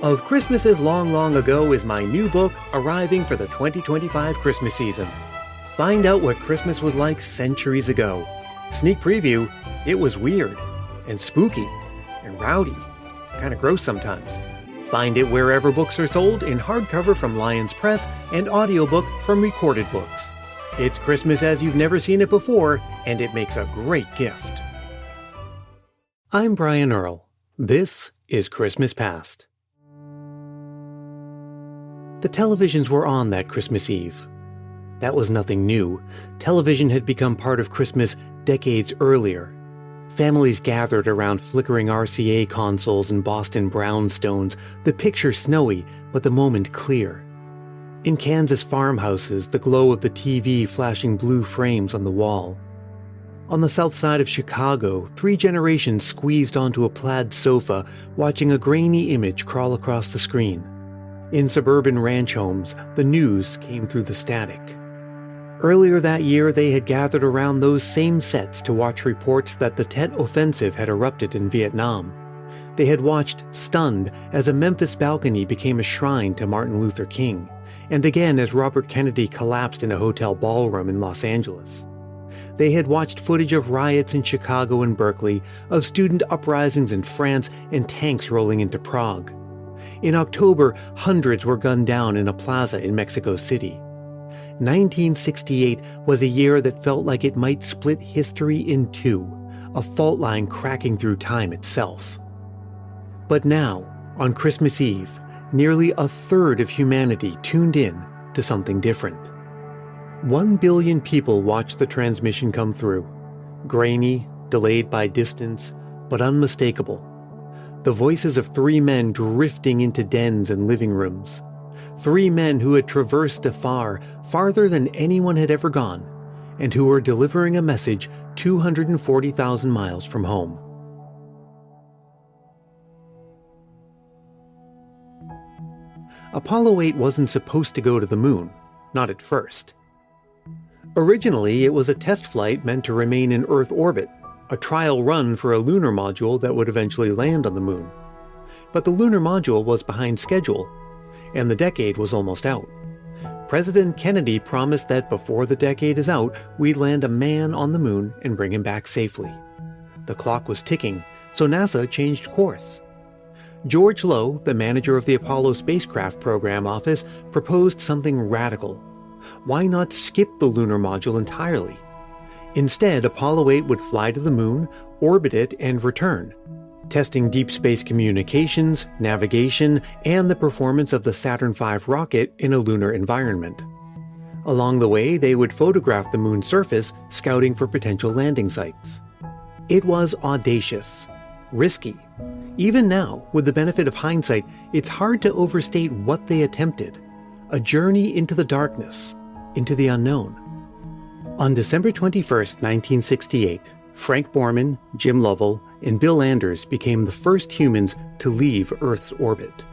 Of Christmases Long, Long Ago is my new book arriving for the 2025 Christmas season. Find out what Christmas was like centuries ago. Sneak preview, it was weird and spooky and rowdy, kind of gross sometimes. Find it wherever books are sold in hardcover from Lyons Press and audiobook from Recorded Books. It's Christmas as you've never seen it before, and it makes a great gift. I'm Brian Earl. This is Christmas Past. The televisions were on that Christmas Eve. That was nothing new. Television had become part of Christmas decades earlier. Families gathered around flickering RCA consoles and Boston brownstones, the picture snowy, but the moment clear. In Kansas farmhouses, the glow of the TV flashing blue frames on the wall. On the south side of Chicago, 3 generations squeezed onto a plaid sofa, watching a grainy image crawl across the screen. In suburban ranch homes, the news came through the static. Earlier that year, they had gathered around those same sets to watch reports that the Tet Offensive had erupted in Vietnam. They had watched, stunned, as a Memphis balcony became a shrine to Martin Luther King, and again as Robert Kennedy collapsed in a hotel ballroom in Los Angeles. They had watched footage of riots in Chicago and Berkeley, of student uprisings in France, and tanks rolling into Prague. In October, hundreds were gunned down in a plaza in Mexico City. 1968 was a year that felt like it might split history in two, a fault line cracking through time itself. But now, on Christmas Eve, nearly a third of humanity tuned in to something different. 1 billion people watched the transmission come through, grainy, delayed by distance, but unmistakable. The voices of 3 men drifting into dens and living rooms. 3 men who had traversed afar, farther than anyone had ever gone, and who were delivering a message 240,000 miles from home. Apollo 8 wasn't supposed to go to the moon, not at first. Originally, it was a test flight meant to remain in Earth orbit, a trial run for a lunar module that would eventually land on the moon. But the lunar module was behind schedule, and the decade was almost out. President Kennedy promised that before the decade is out, we'd land a man on the moon and bring him back safely. The clock was ticking, so NASA changed course. George Low, the manager of the Apollo spacecraft program office, proposed something radical. Why not skip the lunar module entirely? Instead, Apollo 8 would fly to the moon, orbit it, and return, testing deep space communications, navigation, and the performance of the Saturn V rocket in a lunar environment. Along the way, they would photograph the moon's surface, scouting for potential landing sites. It was audacious, risky. Even now, with the benefit of hindsight, it's hard to overstate what they attempted. A journey into the darkness, into the unknown. On December 21, 1968, Frank Borman, Jim Lovell, and Bill Anders became the first humans to leave Earth's orbit.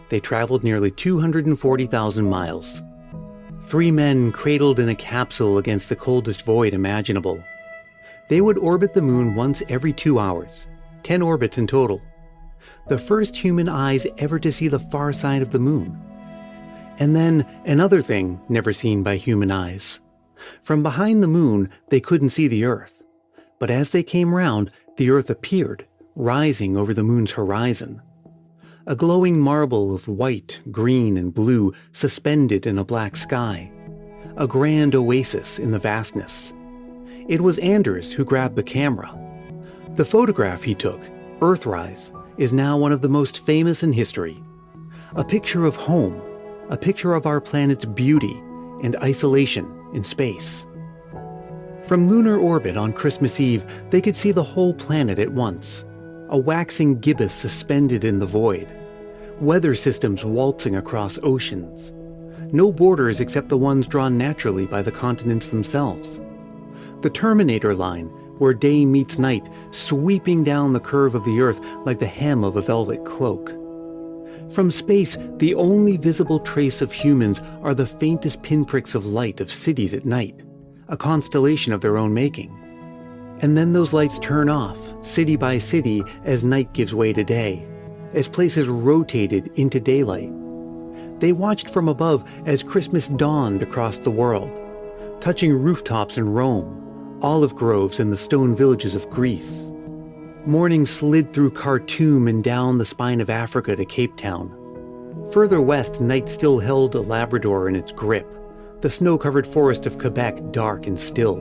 They traveled nearly 240,000 miles. 3 men cradled in a capsule against the coldest void imaginable. They would orbit the moon once every 2 hours, 10 orbits in total. The first human eyes ever to see the far side of the moon. And then another thing never seen by human eyes. From behind the moon, they couldn't see the Earth. But as they came round, the Earth appeared, rising over the moon's horizon. A glowing marble of white, green, and blue suspended in a black sky. A grand oasis in the vastness. It was Anders who grabbed the camera. The photograph he took, Earthrise, is now one of the most famous in history. A picture of home, a picture of our planet's beauty and isolation in space. From lunar orbit on Christmas Eve, they could see the whole planet at once. A waxing gibbous suspended in the void. Weather systems waltzing across oceans. No borders except the ones drawn naturally by the continents themselves. The Terminator line, where day meets night, sweeping down the curve of the Earth like the hem of a velvet cloak. From space, the only visible trace of humans are the faintest pinpricks of light of cities at night, a constellation of their own making. And then those lights turn off, city by city, as night gives way to day, as places rotated into daylight. They watched from above as Christmas dawned across the world, touching rooftops in Rome, olive groves in the stone villages of Greece. Morning slid through Khartoum and down the spine of Africa to Cape Town. Further west, night still held a Labrador in its grip, the snow-covered forest of Quebec dark and still,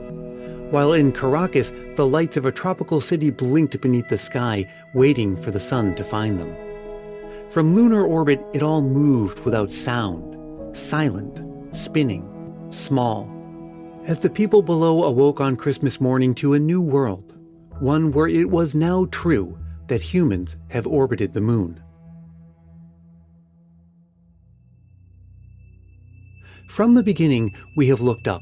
while in Caracas, the lights of a tropical city blinked beneath the sky, waiting for the sun to find them. From lunar orbit, it all moved without sound, silent, spinning, small, as the people below awoke on Christmas morning to a new world, one where it was now true that humans have orbited the moon. From the beginning, we have looked up.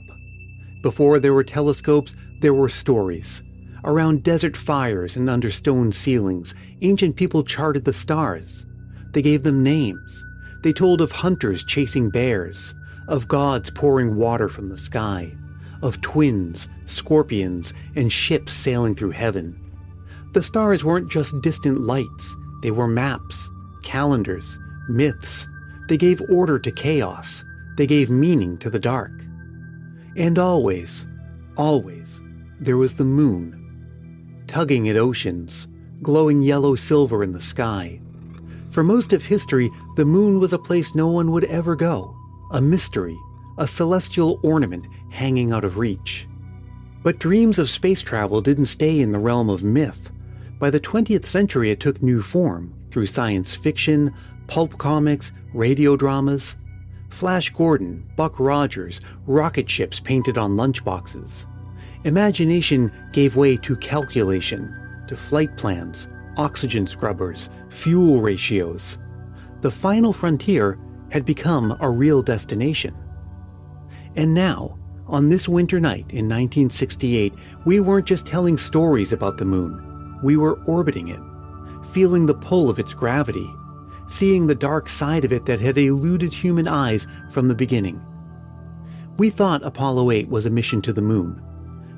Before there were telescopes, there were stories. Around desert fires and under stone ceilings, ancient people charted the stars. They gave them names. They told of hunters chasing bears, of gods pouring water from the sky, of twins, scorpions, and ships sailing through heaven. The stars weren't just distant lights. They were maps, calendars, myths. They gave order to chaos. They gave meaning to the dark. And always, there was the moon, tugging at oceans, glowing yellow-silver in the sky. For most of history, the moon was a place no one would ever go, a mystery, a celestial ornament hanging out of reach. But dreams of space travel didn't stay in the realm of myth. By the 20th century, it took new form through science fiction, pulp comics, radio dramas. Flash Gordon, Buck Rogers, rocket ships painted on lunchboxes. Imagination gave way to calculation, to flight plans, oxygen scrubbers, fuel ratios. The final frontier had become a real destination. And now, on this winter night in 1968, we weren't just telling stories about the moon. We were orbiting it, feeling the pull of its gravity, seeing the dark side of it that had eluded human eyes from the beginning. We thought Apollo 8 was a mission to the moon,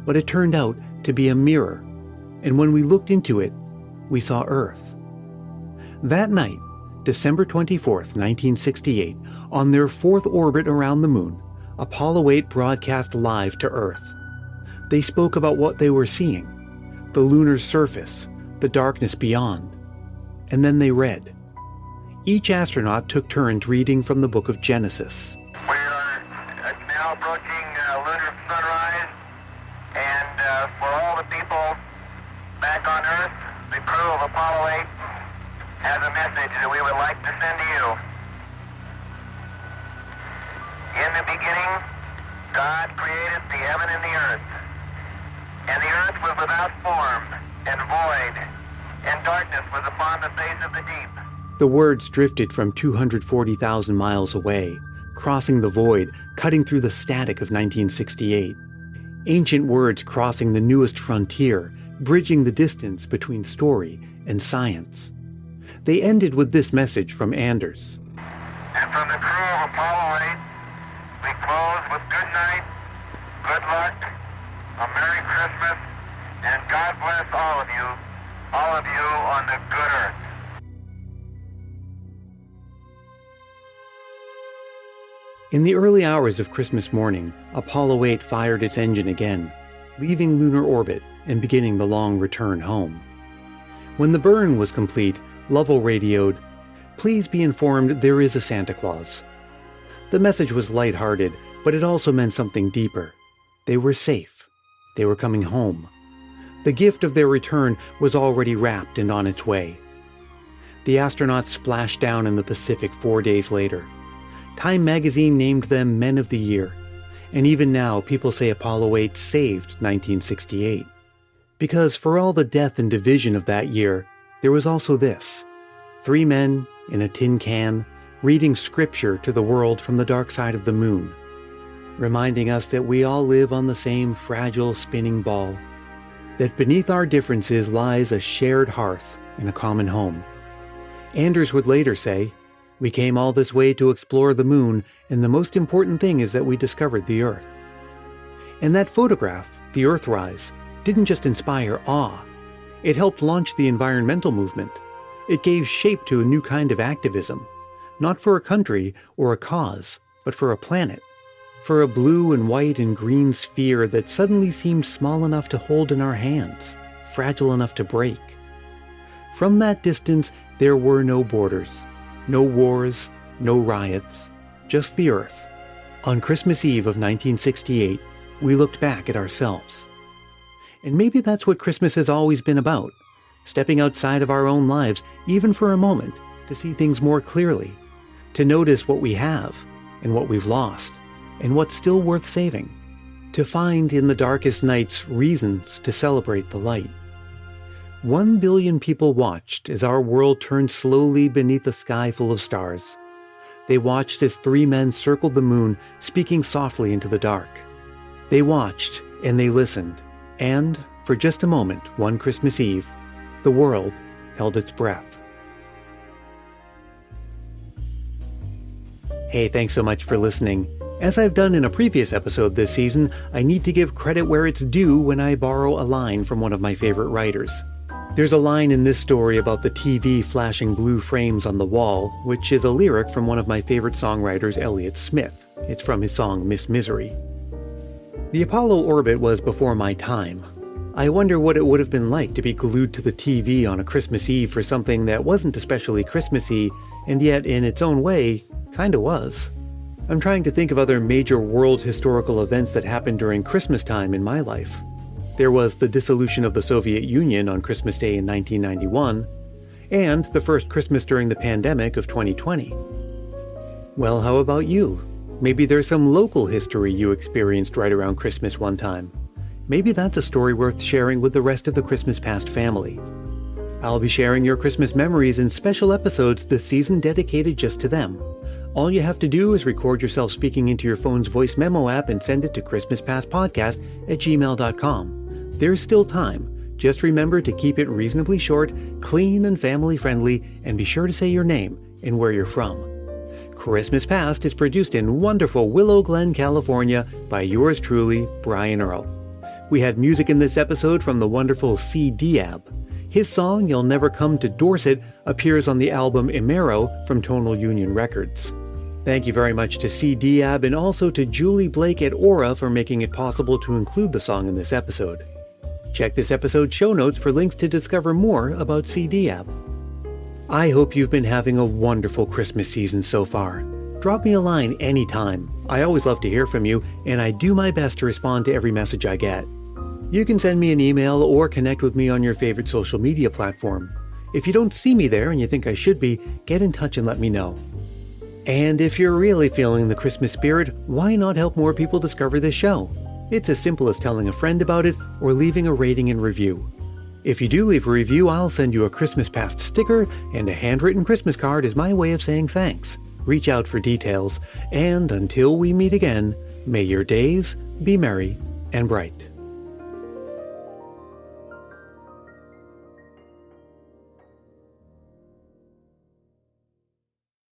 but it turned out to be a mirror, and when we looked into it, we saw Earth. That night, December 24th, 1968, on their fourth orbit around the moon, Apollo 8 broadcast live to Earth. They spoke about what they were seeing, the lunar surface, the darkness beyond, and then they read. Each astronaut took turns reading from the book of Genesis. We are now approaching lunar sunrise, and for all the people back on Earth, the crew of Apollo 8 has a message that we would like to send to you. In the beginning, God created the heaven and the earth. And the earth was without form and void, and darkness was upon the face of the deep. The words drifted from 240,000 miles away, crossing the void, cutting through the static of 1968. Ancient words crossing the newest frontier, bridging the distance between story and science. They ended with this message from Anders. And from the crew of Apollo 8, we close with good night, good luck, a Merry Christmas, and God bless all of you on the good earth. In the early hours of Christmas morning, Apollo 8 fired its engine again, leaving lunar orbit and beginning the long return home. When the burn was complete, Lovell radioed, "Please be informed there is a Santa Claus." The message was lighthearted, but it also meant something deeper. They were safe. They were coming home. The gift of their return was already wrapped and on its way. The astronauts splashed down in the Pacific 4 days later. Time magazine named them Men of the Year, and even now people say Apollo 8 saved 1968. Because for all the death and division of that year, there was also this: 3 men in a tin can reading scripture to the world from the dark side of the moon, reminding us that we all live on the same fragile spinning ball, that beneath our differences lies a shared hearth in a common home. Anders would later say, "We came all this way to explore the moon, and the most important thing is that we discovered the Earth." And that photograph, the Earthrise, didn't just inspire awe. It helped launch the environmental movement. It gave shape to a new kind of activism, not for a country or a cause, but for a planet, for a blue and white and green sphere that suddenly seemed small enough to hold in our hands, fragile enough to break. From that distance, there were no borders, no wars, no riots, just the Earth. On Christmas Eve of 1968, we looked back at ourselves. And maybe that's what Christmas has always been about, stepping outside of our own lives, even for a moment, to see things more clearly, to notice what we have and what we've lost, and what's still worth saving, to find in the darkest nights reasons to celebrate the light. 1 billion people watched as our world turned slowly beneath a sky full of stars. They watched as 3 men circled the moon, speaking softly into the dark. They watched and they listened, and, for just a moment, one Christmas Eve, the world held its breath. Hey, thanks so much for listening. As I've done in a previous episode this season, I need to give credit where it's due when I borrow a line from one of my favorite writers. There's a line in this story about the TV flashing blue frames on the wall, which is a lyric from one of my favorite songwriters, Elliott Smith. It's from his song Miss Misery. The Apollo orbit was before my time. I wonder what it would have been like to be glued to the TV on a Christmas Eve for something that wasn't especially Christmassy, and yet in its own way, kinda was. I'm trying to think of other major world historical events that happened during Christmas time in my life. There was the dissolution of the Soviet Union on Christmas Day in 1991, and the first Christmas during the pandemic of 2020. Well, how about you? Maybe there's some local history you experienced right around Christmas one time. Maybe that's a story worth sharing with the rest of the Christmas Past family. I'll be sharing your Christmas memories in special episodes this season dedicated just to them. All you have to do is record yourself speaking into your phone's voice memo app and send it to christmaspastpodcast@gmail.com. There's still time. Just remember to keep it reasonably short, clean and family friendly, and be sure to say your name and where you're from. Christmas Past is produced in wonderful Willow Glen, California by yours truly, Brian Earl. We had music in this episode from the wonderful C. Diab. His song, You'll Never Come to Dorset, appears on the album Imero from Tonal Union Records. Thank you very much to C. Diab and also to Julie Blake at Aura for making it possible to include the song in this episode. Check this episode's show notes for links to discover more about C. Diab. I hope you've been having a wonderful Christmas season so far. Drop me a line anytime. I always love to hear from you, and I do my best to respond to every message I get. You can send me an email or connect with me on your favorite social media platform. If you don't see me there and you think I should be, get in touch and let me know. And if you're really feeling the Christmas spirit, why not help more people discover this show? It's as simple as telling a friend about it or leaving a rating and review. If you do leave a review, I'll send you a Christmas Past sticker, and a handwritten Christmas card is my way of saying thanks. Reach out for details, and until we meet again, may your days be merry and bright.